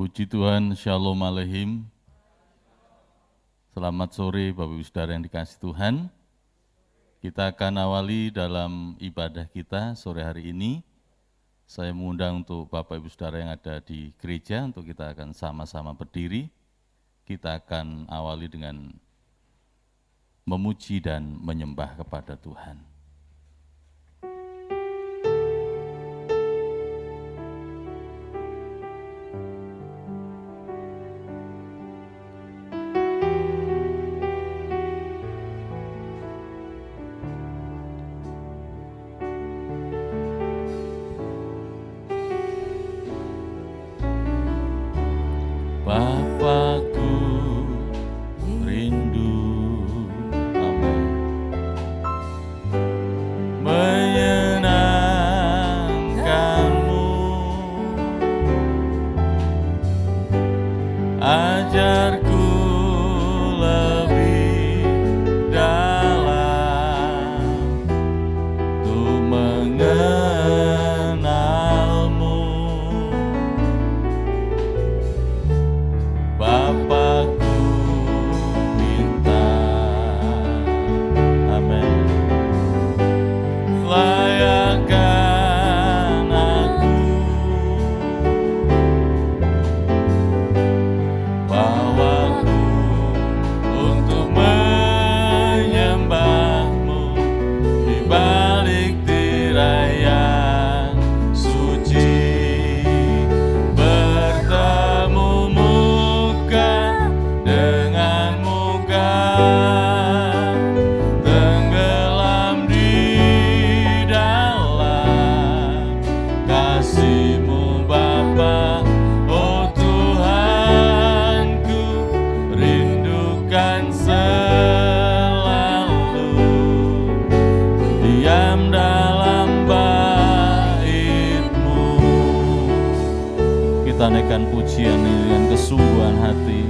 Puji Tuhan, Shalom Aleihim. Selamat sore Bapak Ibu Saudara yang dikasihi Tuhan. Kita akan awali dalam ibadah kita sore hari ini. Saya mengundang untuk Bapak Ibu Saudara yang ada di gereja untuk kita akan sama-sama berdiri. Kita akan awali dengan memuji dan menyembah kepada Tuhan. Bapakku rindu, amin, menyenangkanmu, ajarku lebih dalam untuk mengenalmu. Bapakku minta, amin, layakkan aku, bawaku untuk menyembahmu di balik tirai yang suci, bertemu dengan muka, tenggelam di dalam kasih-Mu Bapa. Oh Tuhanku, rindukan selalu diam dalam bait-Mu. Kita naikkan pujian ini dengan kesungguhan hati.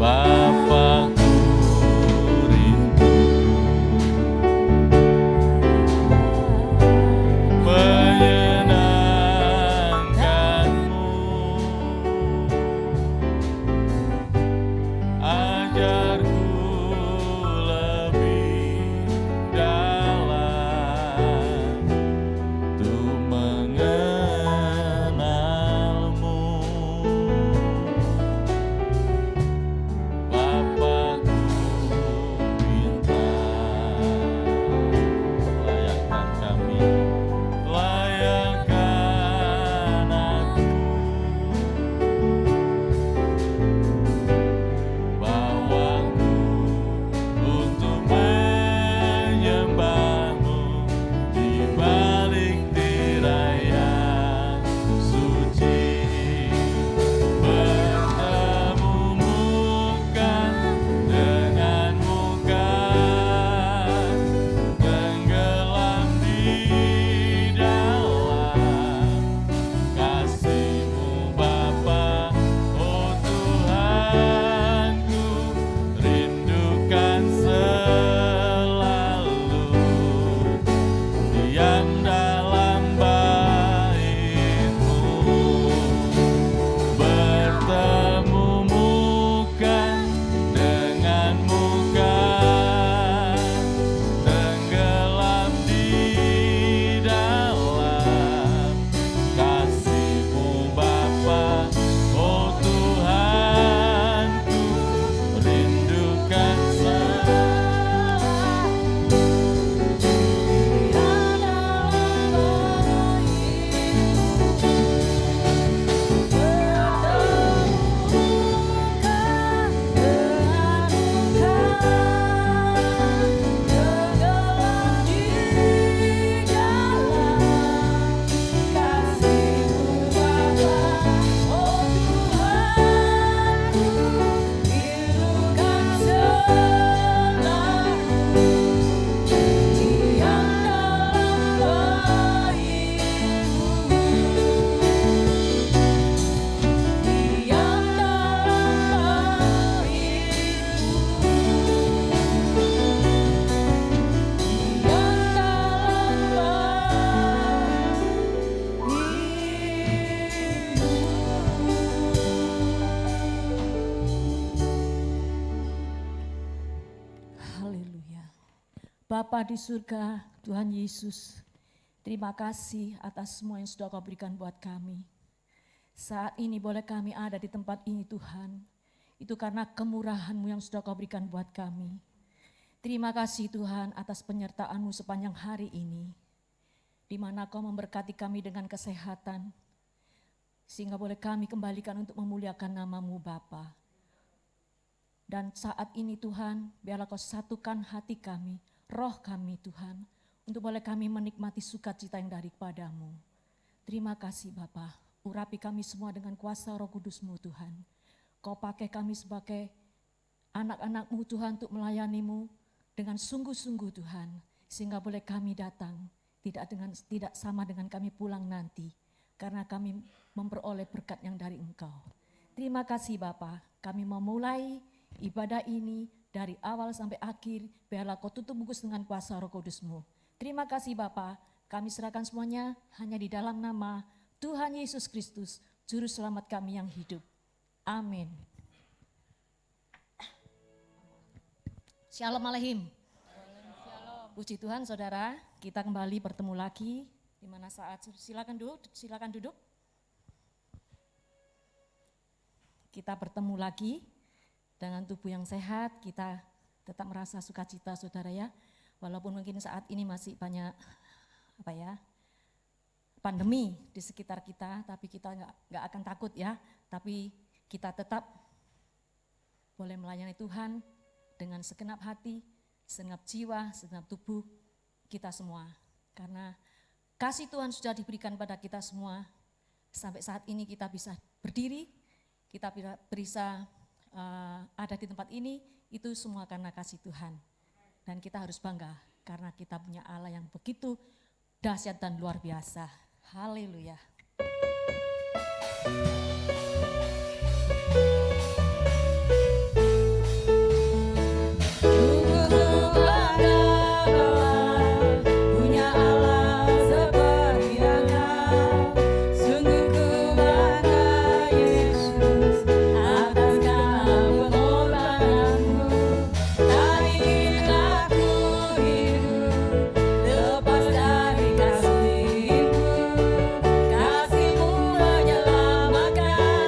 Bapakku rindu, menyenangkanmu, ajarku lebih dalam untuk mengenalmu. Bapa di surga, Tuhan Yesus, terima kasih atas semua yang sudah Kau berikan buat kami. Saat ini boleh kami ada di tempat ini Tuhan, itu karena kemurahan-Mu yang sudah Kau berikan buat kami. Terima kasih Tuhan atas penyertaan-Mu sepanjang hari ini, di mana Kau memberkati kami dengan kesehatan, sehingga boleh kami kembalikan untuk memuliakan nama-Mu Bapa. Dan saat ini Tuhan, biarlah Kau satukan hati kami, roh kami Tuhan, untuk boleh kami menikmati sukacita yang daripada-Mu. Terima kasih Bapa, urapi kami semua dengan kuasa Roh Kudus-Mu Tuhan. Kau pakai kami sebagai anak-anak-Mu Tuhan untuk melayani-Mu dengan sungguh-sungguh Tuhan, sehingga boleh kami datang, tidak sama dengan kami pulang nanti, karena kami memperoleh berkat yang dari Engkau. Terima kasih Bapa, kami memulai ibadah ini dari awal sampai akhir, biarlah Kau tutup bungkus dengan kuasa Roh Kudus-Mu. Terima kasih Bapa, kami serahkan semuanya hanya di dalam nama Tuhan Yesus Kristus, Juru Selamat kami yang hidup. Amin. Shalom Aleichem. Puji Tuhan saudara, kita kembali bertemu lagi. Di mana saat, silakan duduk. Kita bertemu lagi. Dengan tubuh yang sehat, kita tetap merasa sukacita saudara ya. Walaupun mungkin saat ini masih banyak pandemi di sekitar kita, tapi kita nggak akan takut ya. Tapi kita tetap boleh melayani Tuhan dengan segenap hati, segenap jiwa, segenap tubuh kita semua. Karena kasih Tuhan sudah diberikan pada kita semua. Sampai saat ini kita bisa berdiri, kita bisa ada di tempat ini, itu semua karena kasih Tuhan. Dan kita harus bangga karena kita punya Allah yang begitu dahsyat dan luar biasa. Haleluya. Kasih-Mu menyelamatkan.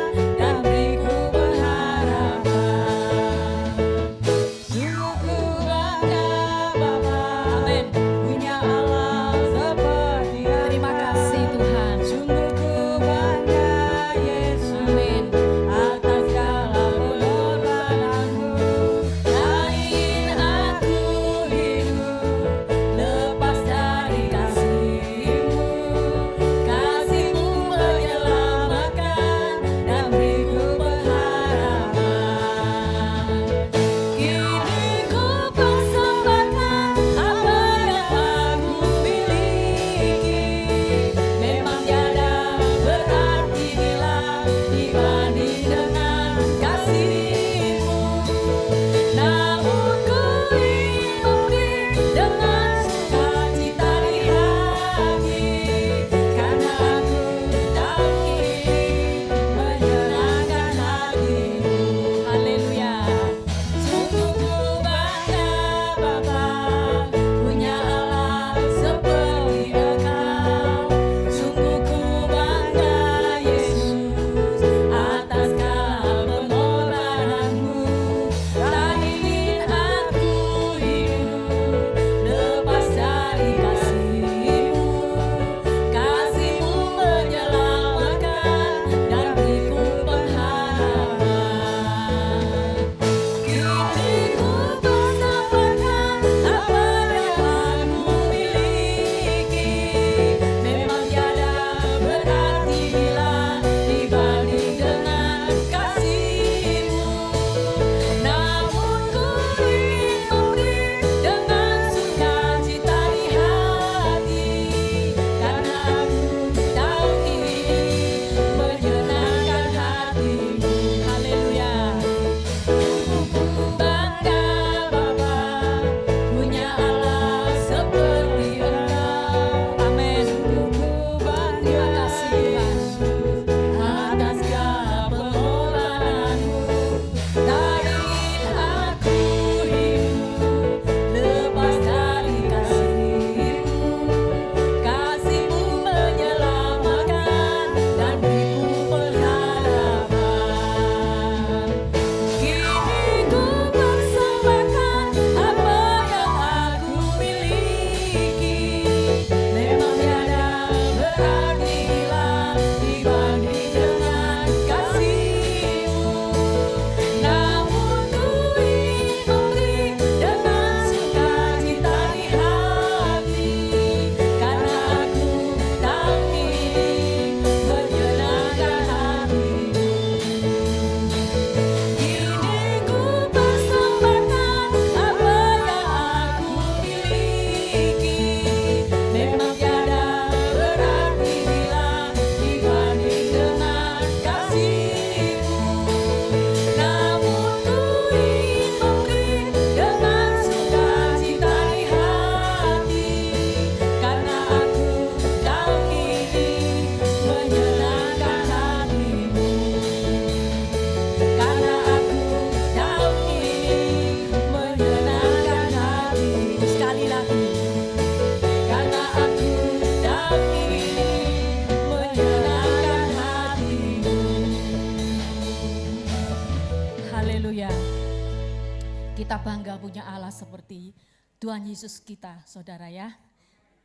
punya Allah seperti Tuhan Yesus kita, saudara ya.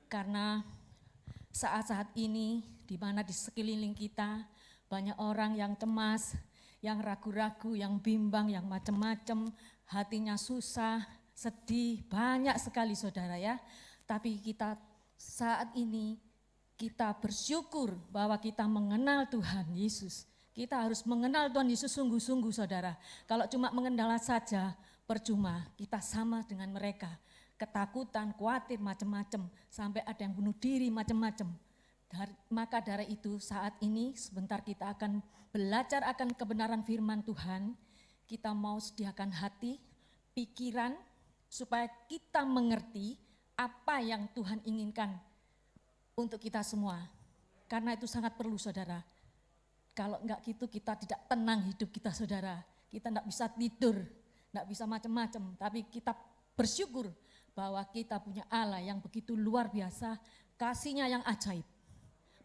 Karena saat-saat ini di mana di sekeliling kita banyak orang yang cemas, yang ragu-ragu, yang bimbang, yang macam-macam, hatinya susah, sedih, banyak sekali saudara ya. Tapi kita saat ini kita bersyukur bahwa kita mengenal Tuhan Yesus. Kita harus mengenal Tuhan Yesus sungguh-sungguh saudara. Kalau cuma mengenal saja percuma, kita sama dengan mereka. Ketakutan, khawatir, macam-macam, sampai ada yang bunuh diri, macam-macam. Maka dari itu saat ini sebentar kita akan belajar akan kebenaran firman Tuhan. Kita mau sediakan hati, pikiran, supaya kita mengerti apa yang Tuhan inginkan untuk kita semua. Karena itu sangat perlu saudara. Kalau enggak gitu kita tidak tenang hidup kita saudara. Kita enggak bisa tidur, enggak bisa macam-macam. Tapi kita bersyukur bahwa kita punya Allah yang begitu luar biasa, kasih-Nya yang ajaib.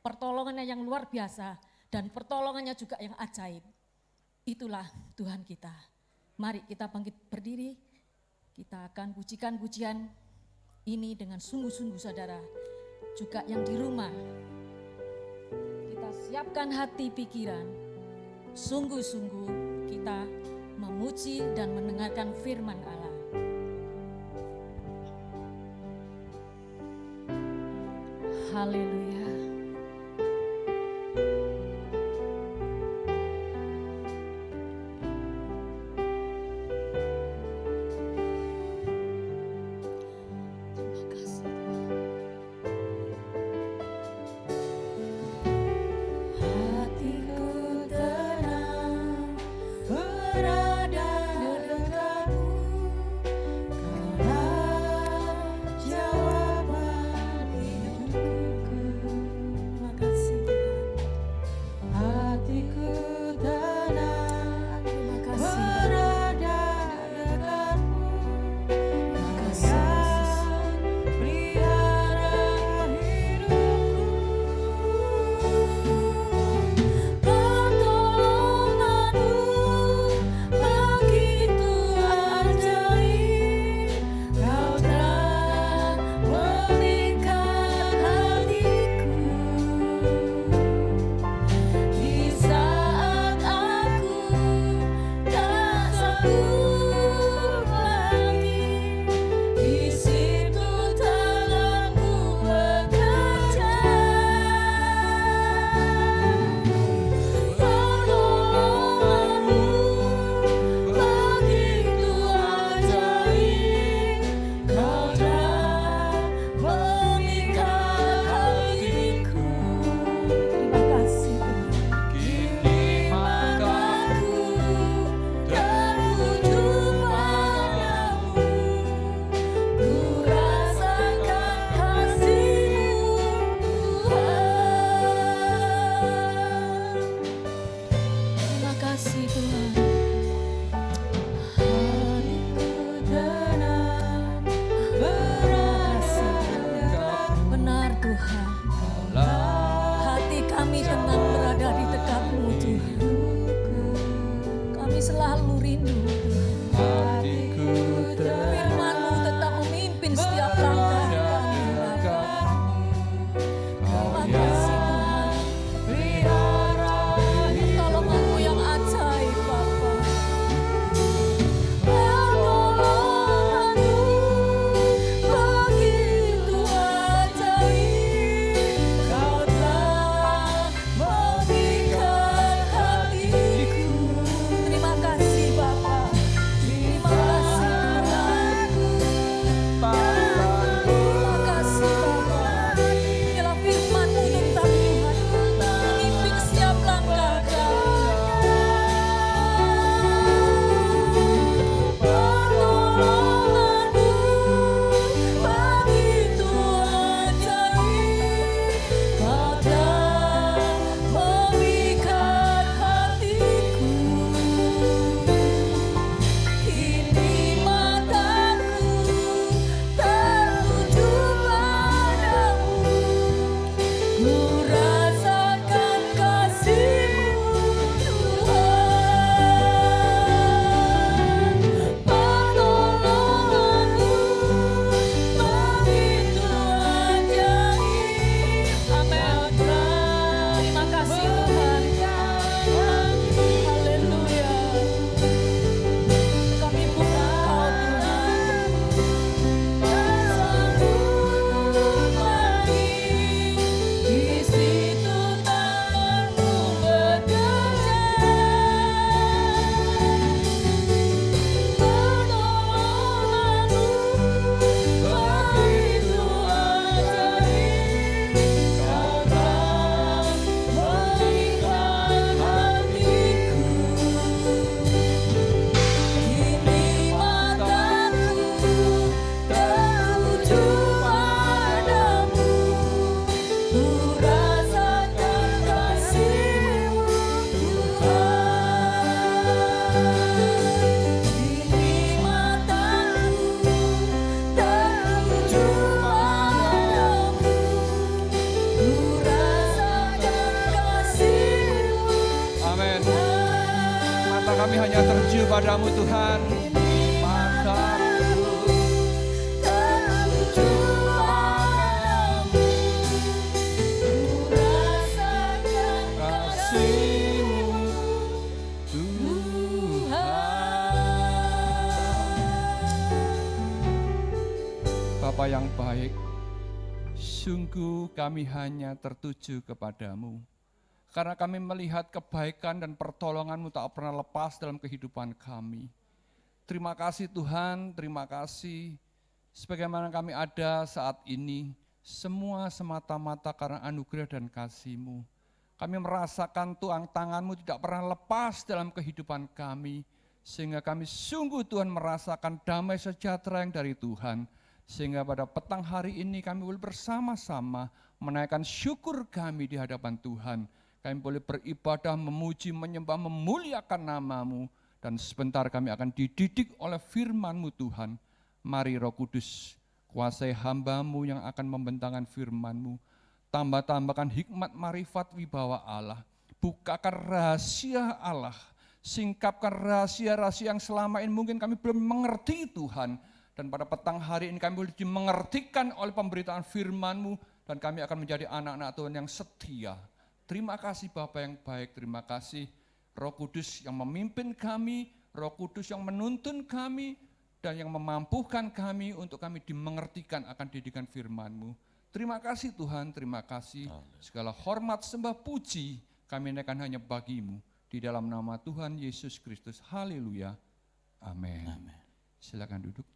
Pertolongannya yang luar biasa dan pertolongannya juga yang ajaib. Itulah Tuhan kita. Mari kita bangkit berdiri. Kita akan pujikan pujian ini dengan sungguh-sungguh saudara. Juga yang di rumah, kita siapkan hati pikiran, sungguh-sungguh kita memuji dan mendengarkan firman Allah. Haleluya. Jawaban hidupku. kepadamu Tuhan. Mataku tertuju padamu, ku rasakan kasih-Mu Bapa yang baik, sungguh kami hanya tertuju kepadamu. Karena kami melihat kebaikan dan pertolongan-Mu tak pernah lepas dalam kehidupan kami. Terima kasih Tuhan, terima kasih. Sebagaimana kami ada saat ini, semua semata-mata karena anugerah dan kasih-Mu. Kami merasakan tuang tangan-Mu tidak pernah lepas dalam kehidupan kami. Sehingga kami sungguh Tuhan merasakan damai sejahtera yang dari Tuhan. Sehingga pada petang hari ini kami boleh bersama-sama menaikkan syukur kami di hadapan Tuhan. Kami boleh beribadah, memuji, menyembah, memuliakan nama-Mu. Dan sebentar kami akan dididik oleh firman-Mu Tuhan. Mari Roh Kudus, kuasai hamba-Mu yang akan membentangkan firman-Mu. Tambah-tambahkan hikmat marifat wibawa Allah. Bukakan rahasia Allah. Singkapkan rahasia-rahasia yang selama ini mungkin kami belum mengerti Tuhan. Dan pada petang hari ini kami boleh dimengertikan oleh pemberitaan firman-Mu. Dan kami akan menjadi anak-anak Tuhan yang setia. Terima kasih Bapa yang baik, terima kasih Roh Kudus yang memimpin kami, Roh Kudus yang menuntun kami, dan yang memampukan kami untuk kami dimengertikan akan didikan firman-Mu. Terima kasih Tuhan, terima kasih. Segala hormat, sembah, puji kami naikkan hanya bagi-Mu. Di dalam nama Tuhan Yesus Kristus, haleluya, amin. Silakan duduk.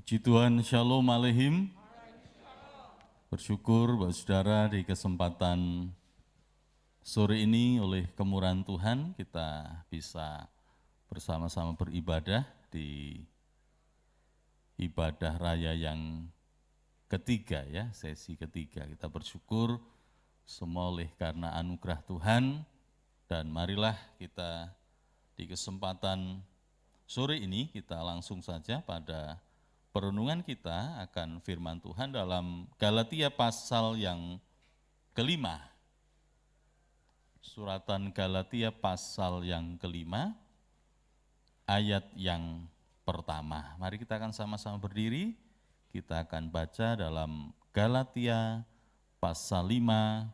Puji Tuhan, Shalom Aleihim. Bersyukur Bapak Saudara di kesempatan sore ini oleh kemurahan Tuhan kita bisa bersama-sama beribadah di ibadah raya yang ketiga ya, sesi ketiga. Kita bersyukur semua oleh karena anugerah Tuhan dan marilah kita di kesempatan sore ini kita langsung saja pada perenungan kita akan firman Tuhan dalam Galatia pasal yang kelima. Suratan Galatia pasal yang kelima, ayat yang pertama. Mari kita akan sama-sama berdiri, kita akan baca dalam Galatia pasal 5,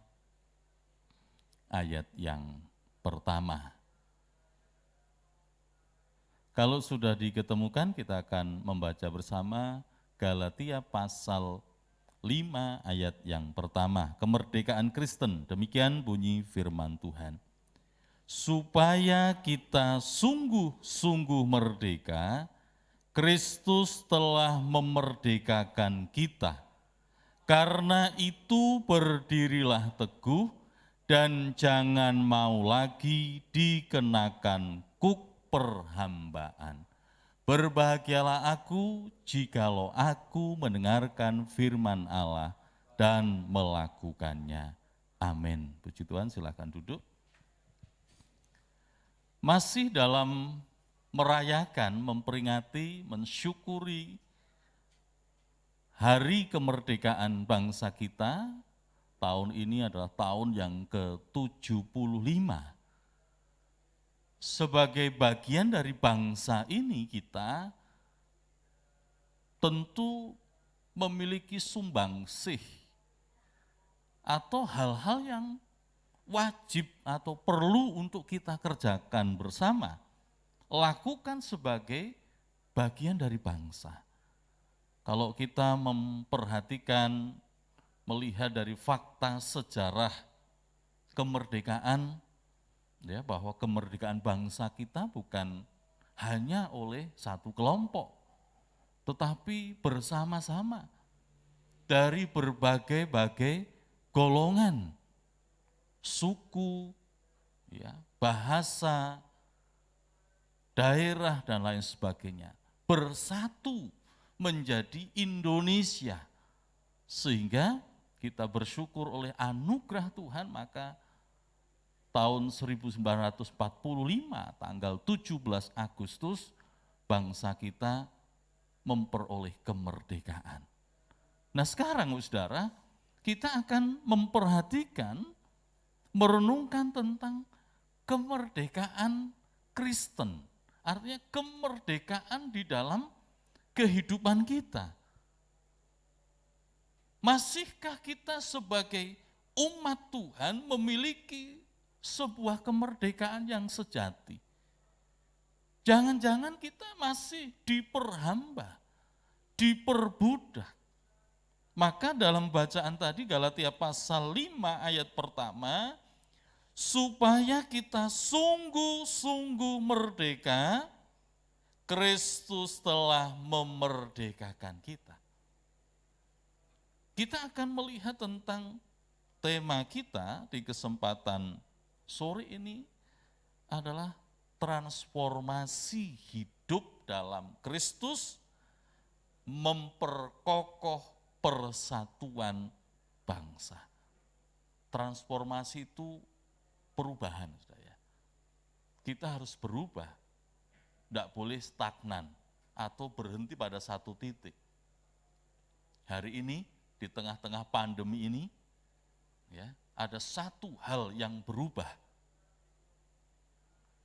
ayat yang pertama. Kalau sudah diketemukan, kita akan membaca bersama Galatia pasal 5 ayat yang pertama. Kemerdekaan Kristen, demikian bunyi firman Tuhan. Supaya kita sungguh-sungguh merdeka, Kristus telah memerdekakan kita. Karena itu berdirilah teguh dan jangan mau lagi dikenakan kuk perhambaan. Berbahagialah aku jikalau aku mendengarkan firman Allah dan melakukannya. Amin. Puji Tuhan, silakan duduk. Masih dalam merayakan, memperingati, mensyukuri hari kemerdekaan bangsa kita, tahun ini adalah tahun yang ke-75. Sebagai bagian dari bangsa ini kita tentu memiliki sumbangsih atau hal-hal yang wajib atau perlu untuk kita kerjakan bersama, lakukan sebagai bagian dari bangsa. Kalau kita memperhatikan, melihat dari fakta sejarah kemerdekaan, ya, bahwa kemerdekaan bangsa kita bukan hanya oleh satu kelompok, tetapi bersama-sama dari berbagai-bagai golongan, suku, ya, bahasa, daerah, dan lain sebagainya, bersatu menjadi Indonesia. Sehingga kita bersyukur oleh anugerah Tuhan, maka tahun 1945, tanggal 17 Agustus, bangsa kita memperoleh kemerdekaan. Nah sekarang, saudara, kita akan memperhatikan, merenungkan tentang kemerdekaan Kristen. Artinya kemerdekaan di dalam kehidupan kita. Masihkah kita sebagai umat Tuhan memiliki sebuah kemerdekaan yang sejati? Jangan-jangan kita masih diperhamba, diperbudak. Maka dalam bacaan tadi Galatia pasal 5 ayat pertama, supaya kita sungguh-sungguh merdeka, Kristus telah memerdekakan kita. Kita akan melihat tentang tema kita di kesempatan sore ini adalah transformasi hidup dalam Kristus, memperkokoh persatuan bangsa. Transformasi itu perubahan, saudara. Kita harus berubah, tidak boleh stagnan atau berhenti pada satu titik. Hari ini, di tengah-tengah pandemi ini, ya, ada satu hal yang berubah,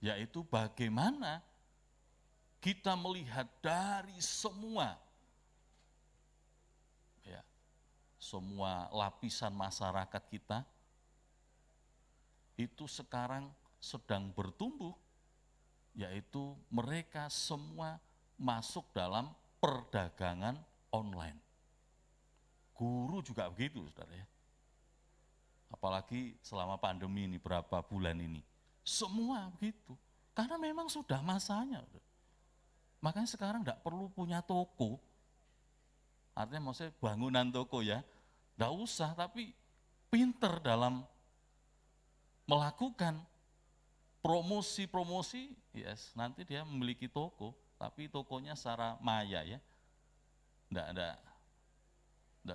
yaitu bagaimana kita melihat dari semua lapisan masyarakat kita, itu sekarang sedang bertumbuh, yaitu mereka semua masuk dalam perdagangan online. Guru juga begitu, saudara ya. Apalagi selama pandemi ini, berapa bulan ini. Semua begitu. Karena memang sudah masanya. Makanya sekarang tidak perlu punya toko. Artinya maksudnya bangunan toko ya. Tidak usah, tapi pinter dalam melakukan promosi-promosi. Yes, nanti dia memiliki toko, tapi tokonya secara maya ya. Tidak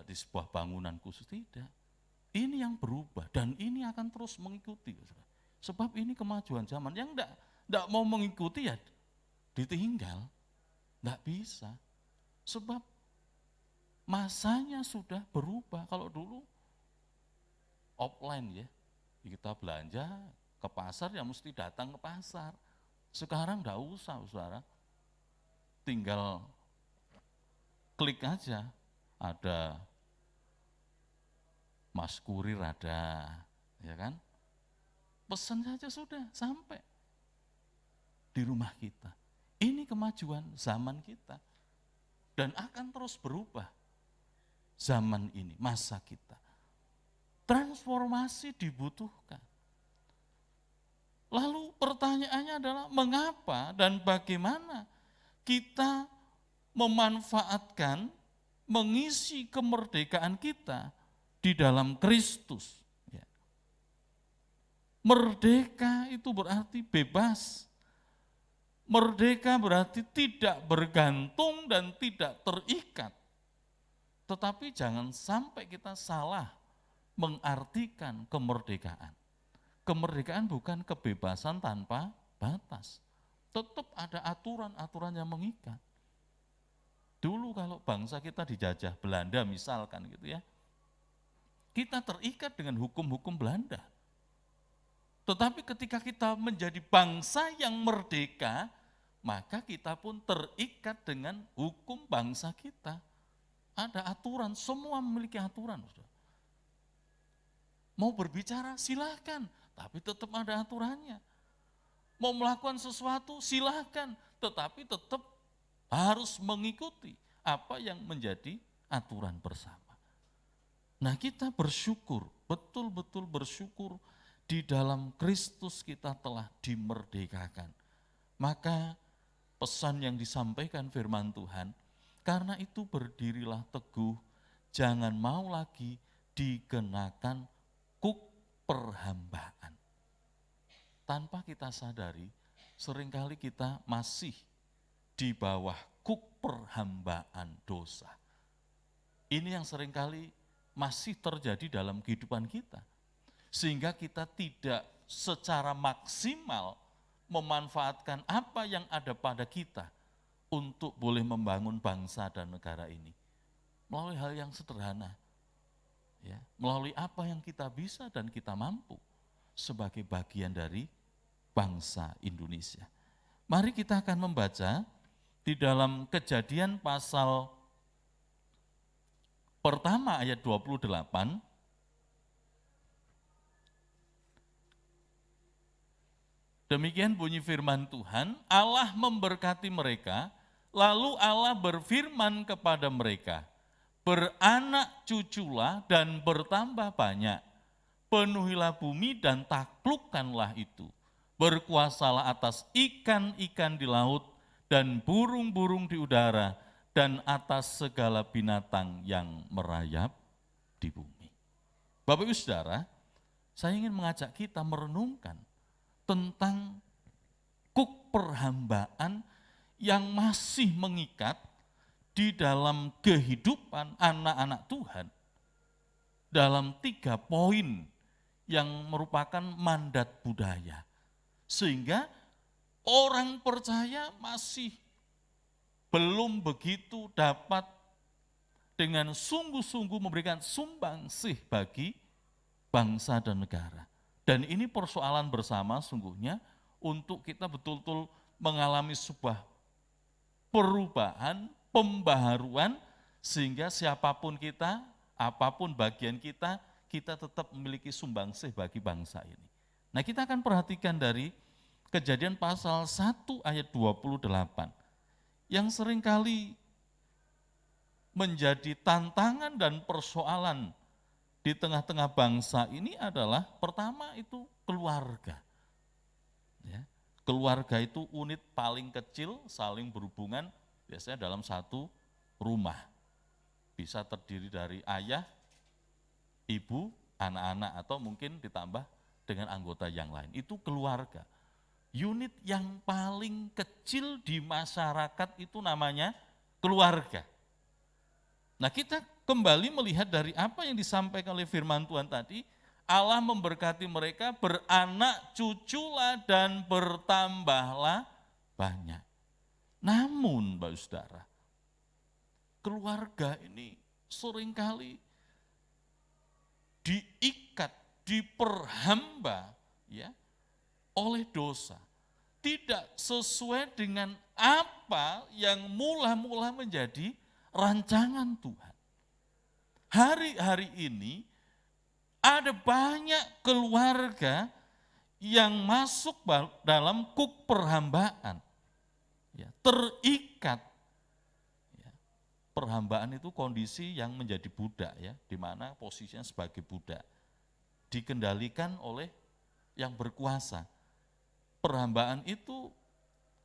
di sebuah bangunan khusus, tidak. Ini yang berubah dan ini akan terus mengikuti. Sebab ini kemajuan zaman. Yang tidak mau mengikuti ya ditinggal. Tidak bisa. Sebab masanya sudah berubah. Kalau dulu offline ya, kita belanja ke pasar ya mesti datang ke pasar. Sekarang tidak usah, saudara. Tinggal klik aja. Ada Mas Kurir, ada, ya kan? Pesan saja sudah sampai di rumah kita. Ini kemajuan zaman kita dan akan terus berubah zaman ini, masa kita. Transformasi dibutuhkan. Lalu pertanyaannya adalah mengapa dan bagaimana kita memanfaatkan, mengisi kemerdekaan kita di dalam Kristus. Ya. Merdeka itu berarti bebas. Merdeka berarti tidak bergantung dan tidak terikat. Tetapi jangan sampai kita salah mengartikan kemerdekaan. Kemerdekaan bukan kebebasan tanpa batas. Tetap ada aturan-aturan yang mengikat. Dulu kalau bangsa kita dijajah Belanda misalkan gitu ya, kita terikat dengan hukum-hukum Belanda. Tetapi ketika kita menjadi bangsa yang merdeka, maka kita pun terikat dengan hukum bangsa kita. Ada aturan, semua memiliki aturan. Mau berbicara silahkan, tapi tetap ada aturannya. Mau melakukan sesuatu silahkan, tetapi tetap harus mengikuti apa yang menjadi aturan bersama. Nah, kita bersyukur, betul-betul bersyukur di dalam Kristus kita telah dimerdekakan. Maka pesan yang disampaikan firman Tuhan, karena itu berdirilah teguh, jangan mau lagi dikenakan kuk perhambaan. Tanpa kita sadari, seringkali kita masih di bawah kuk perhambaan dosa. Ini yang seringkali masih terjadi dalam kehidupan kita. Sehingga kita tidak secara maksimal memanfaatkan apa yang ada pada kita untuk boleh membangun bangsa dan negara ini. Melalui hal yang sederhana. Ya, melalui apa yang kita bisa dan kita mampu sebagai bagian dari bangsa Indonesia. Mari kita akan membaca di dalam Kejadian pasal pertama ayat 28. Demikian bunyi firman Tuhan, Allah memberkati mereka, lalu Allah berfirman kepada mereka, beranak cuculah dan bertambah banyak, penuhilah bumi dan taklukkanlah itu, berkuasalah atas ikan-ikan di laut dan burung-burung di udara, dan atas segala binatang yang merayap di bumi. Bapak Ibu Saudara, saya ingin mengajak kita merenungkan tentang kuk perhambaan yang masih mengikat di dalam kehidupan anak-anak Tuhan dalam 3 poin yang merupakan mandat budaya. Sehingga orang percaya masih belum begitu dapat dengan sungguh-sungguh memberikan sumbangsih bagi bangsa dan negara. Dan ini persoalan bersama sungguhnya untuk kita betul-betul mengalami sebuah perubahan, pembaharuan, sehingga siapapun kita, apapun bagian kita, kita tetap memiliki sumbangsih bagi bangsa ini. Nah, kita akan perhatikan dari Kejadian pasal 1 ayat 28, yang seringkali menjadi tantangan dan persoalan di tengah-tengah bangsa ini adalah pertama itu keluarga. Ya, keluarga itu unit paling kecil saling berhubungan biasanya dalam satu rumah. Bisa terdiri dari ayah, ibu, anak-anak, atau mungkin ditambah dengan anggota yang lain. Itu keluarga. Unit yang paling kecil di masyarakat itu namanya keluarga. Nah, kita kembali melihat dari apa yang disampaikan oleh firman Tuhan tadi, Allah memberkati mereka, beranak cuculah dan bertambahlah banyak. Namun, Bapak Saudara, keluarga ini seringkali diikat, diperhamba ya oleh dosa. Tidak sesuai dengan apa yang mula-mula menjadi rancangan Tuhan. Hari-hari ini ada banyak keluarga yang masuk dalam kuk perhambaan. Ya, terikat. Ya, perhambaan itu kondisi yang menjadi budak, ya, di mana posisinya sebagai budak. Dikendalikan oleh yang berkuasa. Perhambaan itu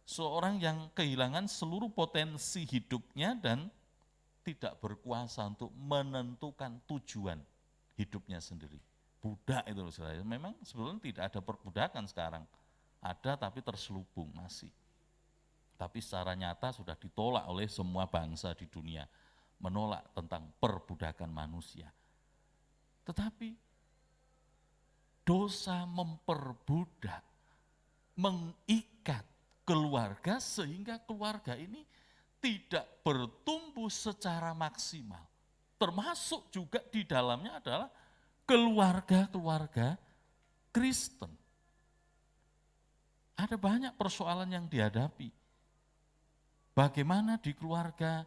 seorang yang kehilangan seluruh potensi hidupnya dan tidak berkuasa untuk menentukan tujuan hidupnya sendiri. Budak itu loh, saudara. Memang sebelumnya tidak ada perbudakan sekarang. Ada tapi terselubung masih. Tapi secara nyata sudah ditolak oleh semua bangsa di dunia. Menolak tentang perbudakan manusia. Tetapi dosa memperbudak, mengikat keluarga sehingga keluarga ini tidak bertumbuh secara maksimal. Termasuk juga di dalamnya adalah keluarga-keluarga Kristen. Ada banyak persoalan yang dihadapi. Bagaimana di keluarga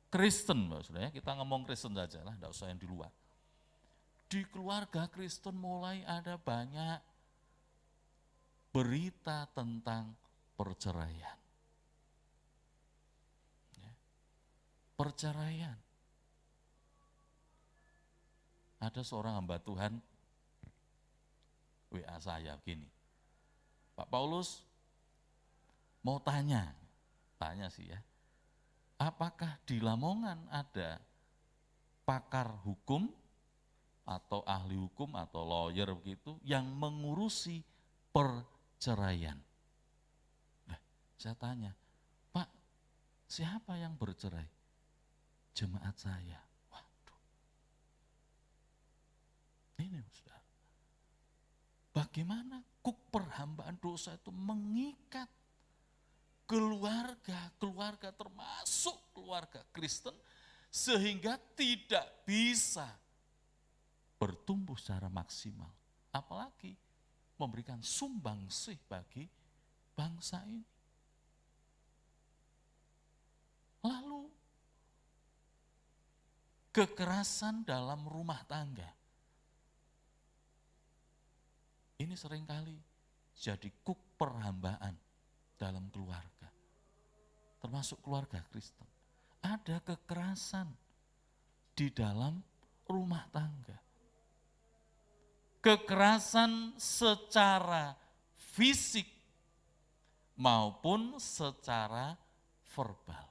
Kristen, maksudnya kita ngomong Kristen saja lah, tidak usah yang di luar. Di keluarga Kristen mulai ada banyak berita tentang perceraian. Ya. Perceraian. Ada seorang hamba Tuhan, WA saya begini, Pak Paulus mau tanya sih ya, apakah di Lamongan ada pakar hukum atau ahli hukum atau lawyer begitu yang mengurusi perceraian. Nah, saya tanya, Pak, siapa yang bercerai? Jemaat saya. Waduh. Ini saudara. Bagaimana kuk perhambaan dosa itu mengikat keluarga termasuk keluarga Kristen sehingga tidak bisa bertumbuh secara maksimal. Apalagi memberikan sumbangsih bagi bangsa ini. Lalu kekerasan dalam rumah tangga. Ini seringkali jadi kuk perhambaan dalam keluarga. Termasuk keluarga Kristen. Ada kekerasan di dalam rumah tangga. Kekerasan secara fisik maupun secara verbal.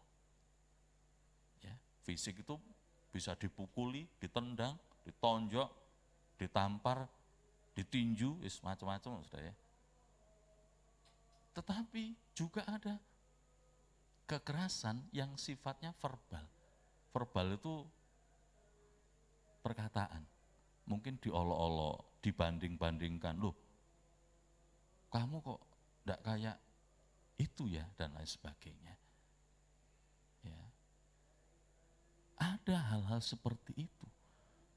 Ya, fisik itu bisa dipukuli, ditendang, ditonjok, ditampar, ditinju, macam-macam sudah ya. Tetapi juga ada kekerasan yang sifatnya verbal. Verbal itu perkataan. Mungkin diolok-olok, dibanding-bandingkan. Loh, kamu kok enggak kayak itu ya, dan lain sebagainya. Ya. Ada hal-hal seperti itu.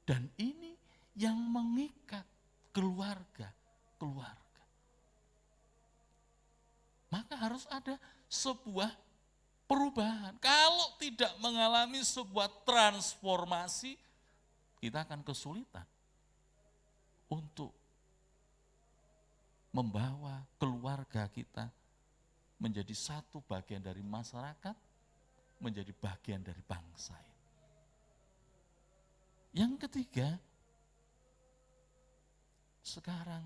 Dan ini yang mengikat keluarga. Maka harus ada sebuah perubahan. Kalau tidak mengalami sebuah transformasi, kita akan kesulitan untuk membawa keluarga kita menjadi satu bagian dari masyarakat, menjadi bagian dari bangsa ini. Yang ketiga, sekarang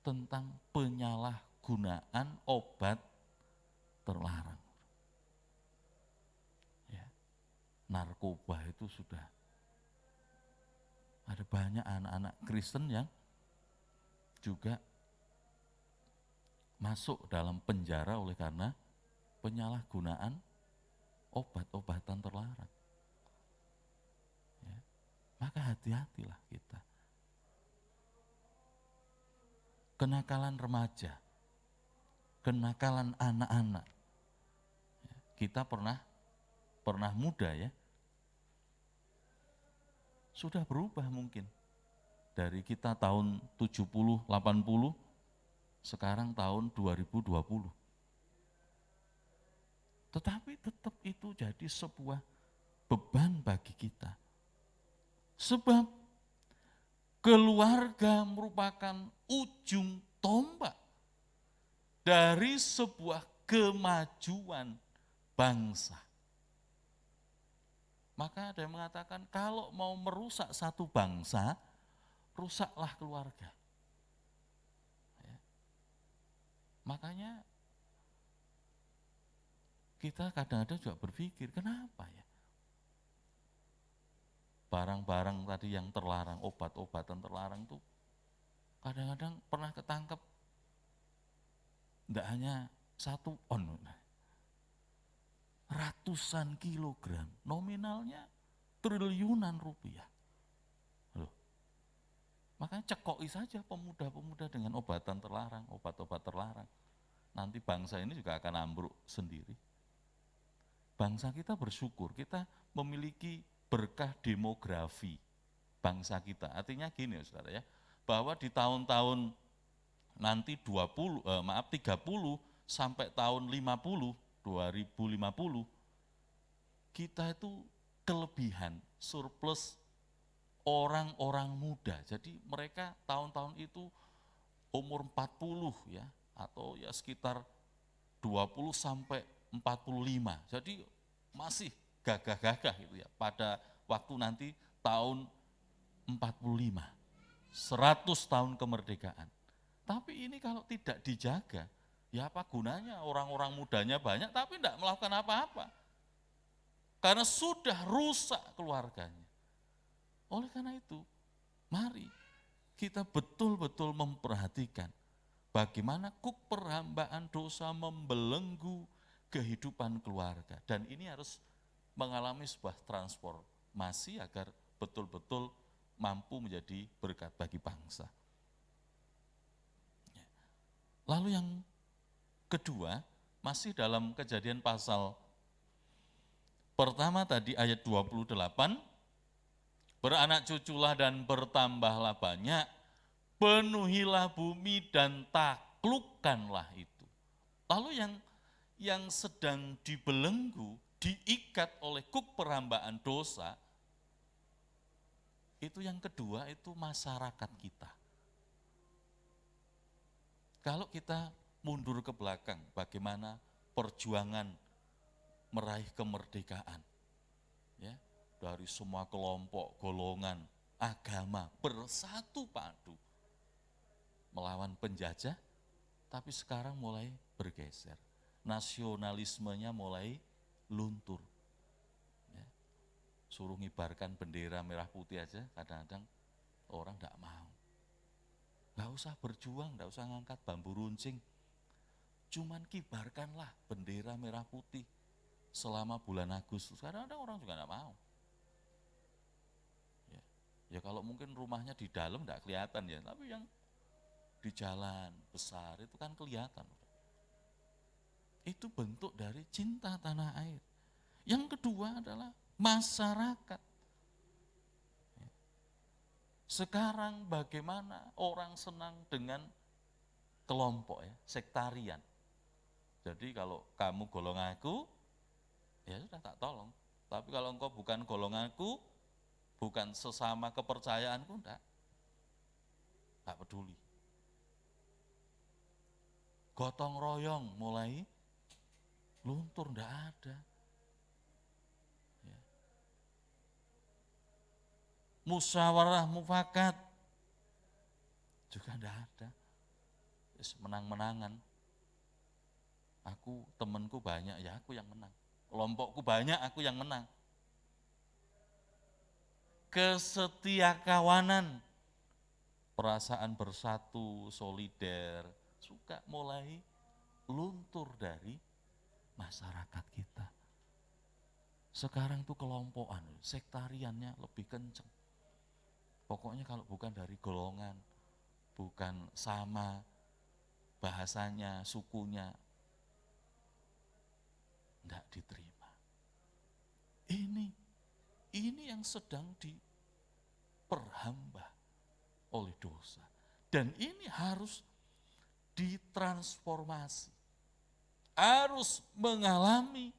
tentang penyalahgunaan obat terlarang. Ya, narkoba itu sudah ada banyak anak-anak Kristen yang juga masuk dalam penjara oleh karena penyalahgunaan obat-obatan terlarang. Ya, maka hati-hatilah kita. Kenakalan remaja, kenakalan anak-anak. Ya, kita pernah muda ya, sudah berubah mungkin. Dari kita tahun 70, 80, sekarang tahun 2020. Tetapi tetap itu jadi sebuah beban bagi kita. Sebab keluarga merupakan ujung tombak dari sebuah kemajuan bangsa. Maka ada yang mengatakan kalau mau merusak satu bangsa, rusaklah keluarga. Ya. Makanya kita kadang-kadang juga berpikir, kenapa ya? Barang-barang tadi yang terlarang, obat-obatan terlarang itu kadang-kadang pernah ketangkep, tidak hanya 1 on, ratusan kilogram, nominalnya triliunan rupiah. Loh. Makanya cekoi saja pemuda-pemuda dengan obatan terlarang, obat-obat terlarang. Nanti bangsa ini juga akan ambruk sendiri. Bangsa kita bersyukur, kita memiliki berkah demografi bangsa kita. Artinya gini ya saudara ya, bahwa di tahun-tahun nanti 30 sampai tahun 2050, kita itu kelebihan, surplus orang-orang muda. Jadi mereka tahun-tahun itu umur 40 ya, atau ya sekitar 20 sampai 45. Jadi masih gagah-gagah gitu ya, pada waktu nanti tahun 45, 100 tahun kemerdekaan. Tapi ini kalau tidak dijaga, ya apa gunanya orang-orang mudanya banyak tapi tidak melakukan apa-apa. Karena sudah rusak keluarganya. Oleh karena itu, mari kita betul-betul memperhatikan bagaimana kuk perhambaan dosa membelenggu kehidupan keluarga. Dan ini harus mengalami sebuah transformasi agar betul-betul mampu menjadi berkat bagi bangsa. Lalu yang kedua, masih dalam Kejadian pasal pertama tadi ayat 28, Beranak cuculah dan bertambahlah banyak, penuhilah bumi dan taklukkanlah itu. Lalu yang sedang dibelenggu, diikat oleh kuk perhambaan dosa, itu yang kedua itu masyarakat kita. Kalau kita mundur ke belakang, bagaimana perjuangan meraih kemerdekaan, ya, dari semua kelompok, golongan, agama bersatu padu melawan penjajah, tapi sekarang mulai bergeser. Nasionalismenya mulai luntur. Ya. Suruh ngibarkan bendera merah putih aja, kadang-kadang orang tidak mau. Nggak usah berjuang, nggak usah ngangkat bambu runcing. Cuman kibarkanlah bendera merah putih selama bulan Agustus. Kadang-kadang orang juga nggak mau. Ya kalau mungkin rumahnya di dalam nggak kelihatan ya, tapi yang di jalan besar itu kan kelihatan. Itu bentuk dari cinta tanah air. Yang kedua adalah masyarakat. Sekarang bagaimana orang senang dengan kelompok ya, sektarian. Jadi kalau kamu golonganku, ya sudah tak tolong. Tapi kalau engkau bukan golonganku, bukan sesama kepercayaanku, enggak peduli. Gotong royong mulai luntur, enggak ada. Ya. Musyawarah mufakat juga enggak ada. Menang-menangan. Aku temanku banyak, ya aku yang menang. Kelompokku banyak, aku yang menang. Kesetiakawanan, perasaan bersatu, solider, suka mulai luntur dari masyarakat kita. Sekarang tuh kelompokan, sektariannya lebih kenceng. Pokoknya kalau bukan dari golongan, bukan sama bahasanya, sukunya, enggak diterima. Ini yang sedang diperhamba oleh dosa. Dan ini harus ditransformasi. Harus mengalami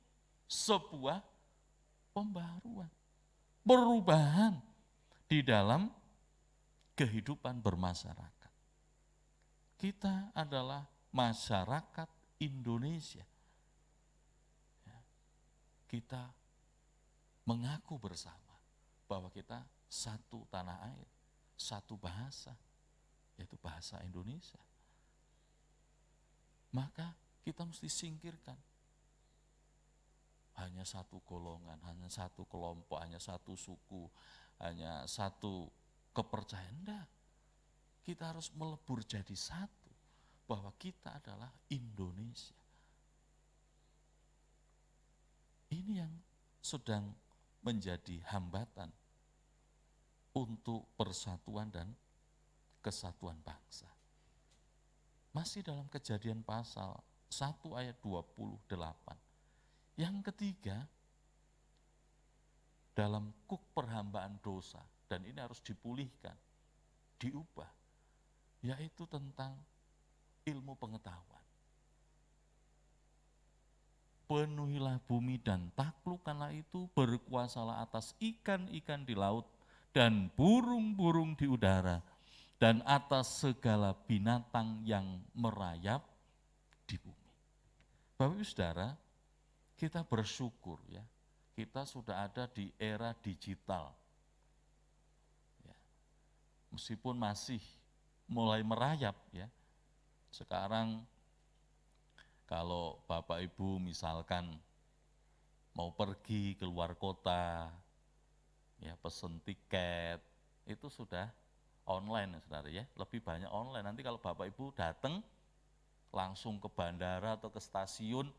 sebuah pembaruan, perubahan di dalam kehidupan bermasyarakat. Kita adalah masyarakat Indonesia. Kita mengaku bersama bahwa kita satu tanah air, satu bahasa, yaitu bahasa Indonesia. Maka kita mesti singkirkan hanya satu golongan, hanya satu kelompok, hanya satu suku, hanya satu kepercayaan. Enggak. Kita harus melebur jadi satu, bahwa kita adalah Indonesia. Ini yang sedang menjadi hambatan untuk persatuan dan kesatuan bangsa. Masih dalam Kejadian pasal 1 ayat 28. Yang ketiga, dalam kuk perhambaan dosa, dan ini harus dipulihkan, diubah, yaitu tentang ilmu pengetahuan. Penuhilah bumi dan taklukkanlah itu, berkuasalah atas ikan-ikan di laut dan burung-burung di udara, dan atas segala binatang yang merayap di bumi. Bapak Ibu Saudara, kita bersyukur ya, kita sudah ada di era digital. Ya. Meskipun masih mulai merayap ya. Sekarang kalau Bapak Ibu misalkan mau pergi ke luar kota, ya pesen tiket, itu sudah online ya saudara ya, lebih banyak online. Nanti kalau Bapak Ibu datang langsung ke bandara atau ke stasiun,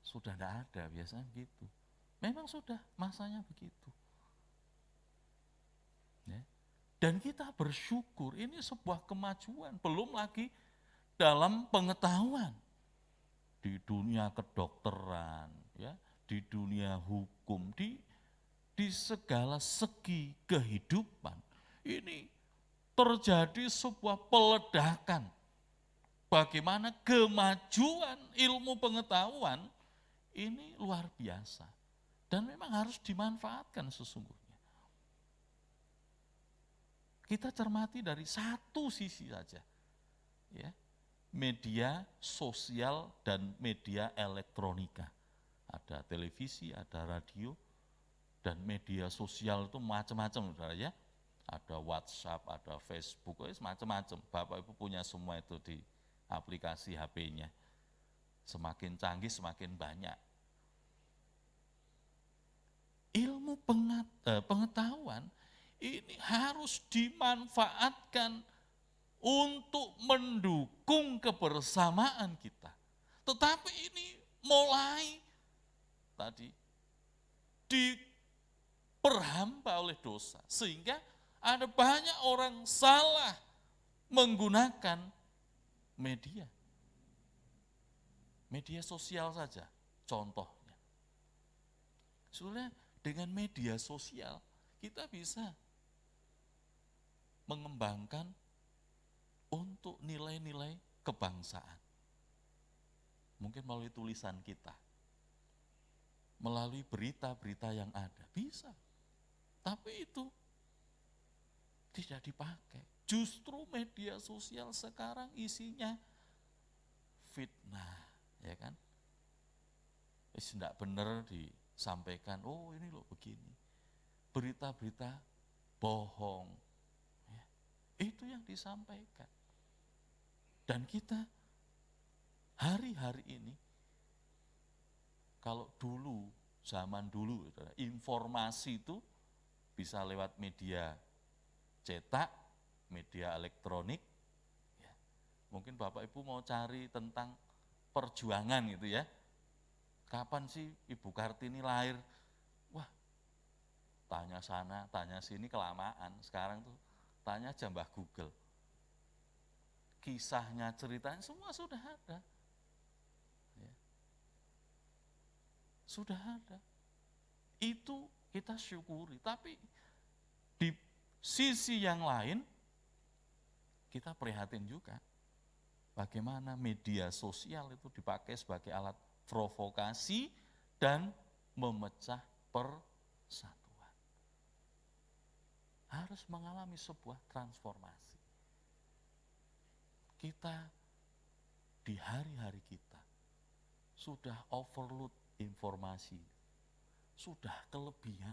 sudah tidak ada, biasanya gitu. Memang sudah masanya begitu. Ya. Dan kita bersyukur, ini sebuah kemajuan, belum lagi dalam pengetahuan. Di dunia kedokteran, ya, di dunia hukum, di di segala segi kehidupan. Ini terjadi sebuah peledakan. Bagaimana kemajuan ilmu pengetahuan ini luar biasa. Dan memang harus dimanfaatkan sesungguhnya. Kita cermati dari satu sisi saja. Ya, media sosial dan media elektronika. Ada televisi, ada radio, dan media sosial itu macam-macam, saudara ya. Ada WhatsApp, ada Facebook, macam-macam. Bapak Ibu punya semua itu di aplikasi HP-nya. Semakin canggih, semakin banyak. Ilmu pengetahuan ini harus dimanfaatkan untuk mendukung kebersamaan kita. Tetapi ini mulai tadi diperhamba oleh dosa, sehingga ada banyak orang salah menggunakan media. Media sosial saja contohnya. Sebenarnya dengan media sosial kita bisa mengembangkan untuk nilai-nilai kebangsaan. Mungkin melalui tulisan kita, melalui berita-berita yang ada, bisa. Tapi itu tidak dipakai. Justru media sosial sekarang isinya fitnah, ya kan? Tidak benar disampaikan, oh ini loh begini. Berita-berita bohong. Ya, itu yang disampaikan. Dan kita hari-hari ini, kalau dulu, zaman dulu, informasi itu bisa lewat media cetak, media elektronik. Ya. Mungkin Bapak Ibu mau cari tentang perjuangan gitu ya. Kapan sih Ibu Kartini lahir? Wah, tanya sana, tanya sini kelamaan. Sekarang tuh tanya aja Mbah Google. Kisahnya, ceritanya semua sudah ada. Ya. Sudah ada. Itu kita syukuri. Tapi di sisi yang lain, kita prihatin juga. Bagaimana media sosial itu dipakai sebagai alat provokasi dan memecah persatuan. Harus mengalami sebuah transformasi. Kita di hari-hari kita sudah overload informasi, sudah kelebihan.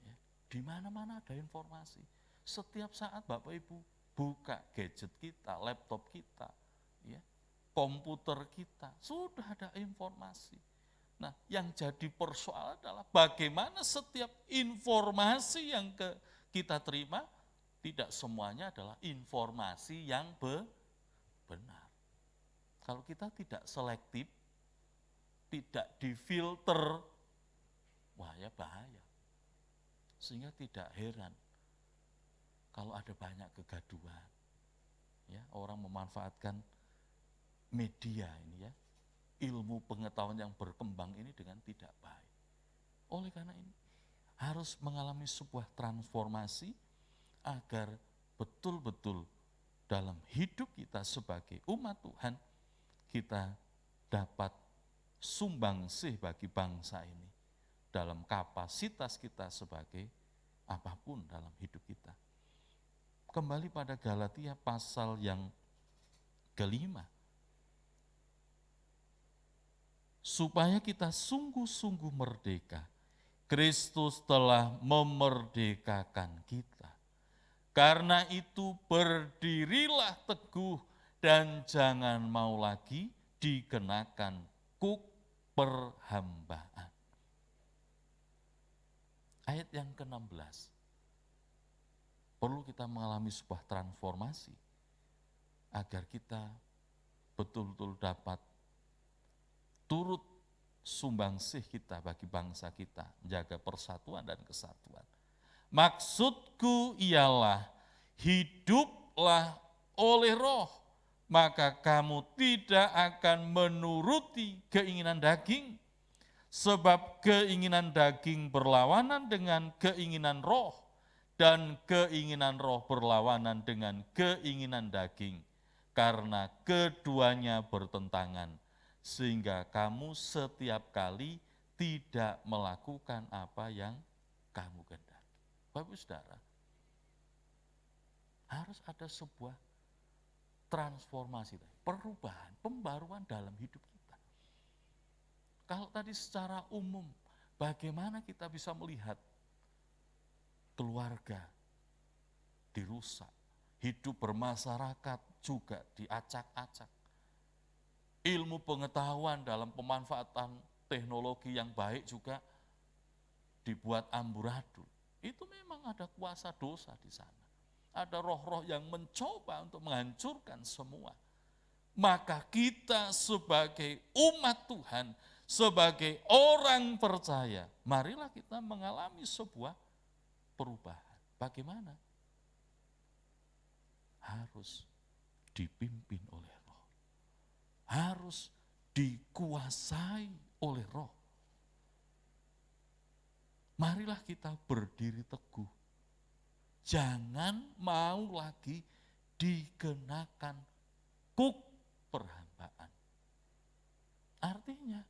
Ya, di mana-mana ada informasi. Setiap saat Bapak Ibu buka gadget kita, laptop kita, ya, komputer kita, sudah ada informasi. Nah, yang jadi persoalan adalah bagaimana setiap informasi yang kita terima, tidak semuanya adalah informasi yang benar. Kalau kita tidak selektif, tidak difilter, wah ya bahaya. Sehingga tidak heran kalau ada banyak kegaduhan. Ya, orang memanfaatkan media ini ya, ilmu pengetahuan yang berkembang ini dengan tidak baik. Oleh karena ini harus mengalami sebuah transformasi agar betul-betul dalam hidup kita sebagai umat Tuhan, kita dapat sumbangsih bagi bangsa ini dalam kapasitas kita sebagai apapun dalam hidup kita. Kembali pada Galatia pasal yang kelima. Supaya kita sungguh-sungguh merdeka, Kristus telah memerdekakan kita. Karena itu berdirilah teguh dan jangan mau lagi dikenakan kuk perhambaan. Ayat yang ke-16. Perlu kita mengalami sebuah transformasi agar kita betul-betul dapat turut sumbangsih kita bagi bangsa kita, menjaga persatuan dan kesatuan. Maksudku ialah hiduplah oleh Roh, maka kamu tidak akan menuruti keinginan daging. Sebab keinginan daging berlawanan dengan keinginan roh, dan keinginan roh berlawanan dengan keinginan daging, karena keduanya bertentangan, sehingga kamu setiap kali tidak melakukan apa yang kamu kehendaki. Bapak Saudara, harus ada sebuah transformasi, perubahan, pembaruan dalam hidup kita. Kalau tadi secara umum, bagaimana kita bisa melihat keluarga dirusak, hidup bermasyarakat juga diacak-acak, ilmu pengetahuan dalam pemanfaatan teknologi yang baik juga dibuat amburadul. Itu memang ada kuasa dosa di sana. Ada roh-roh yang mencoba untuk menghancurkan semua. Maka kita sebagai umat Tuhan, sebagai orang percaya, marilah kita mengalami sebuah perubahan. Bagaimana? Harus dipimpin oleh roh. Harus dikuasai oleh roh. Marilah kita berdiri teguh. Jangan mau lagi dikenakan kuk perhambaan. Artinya,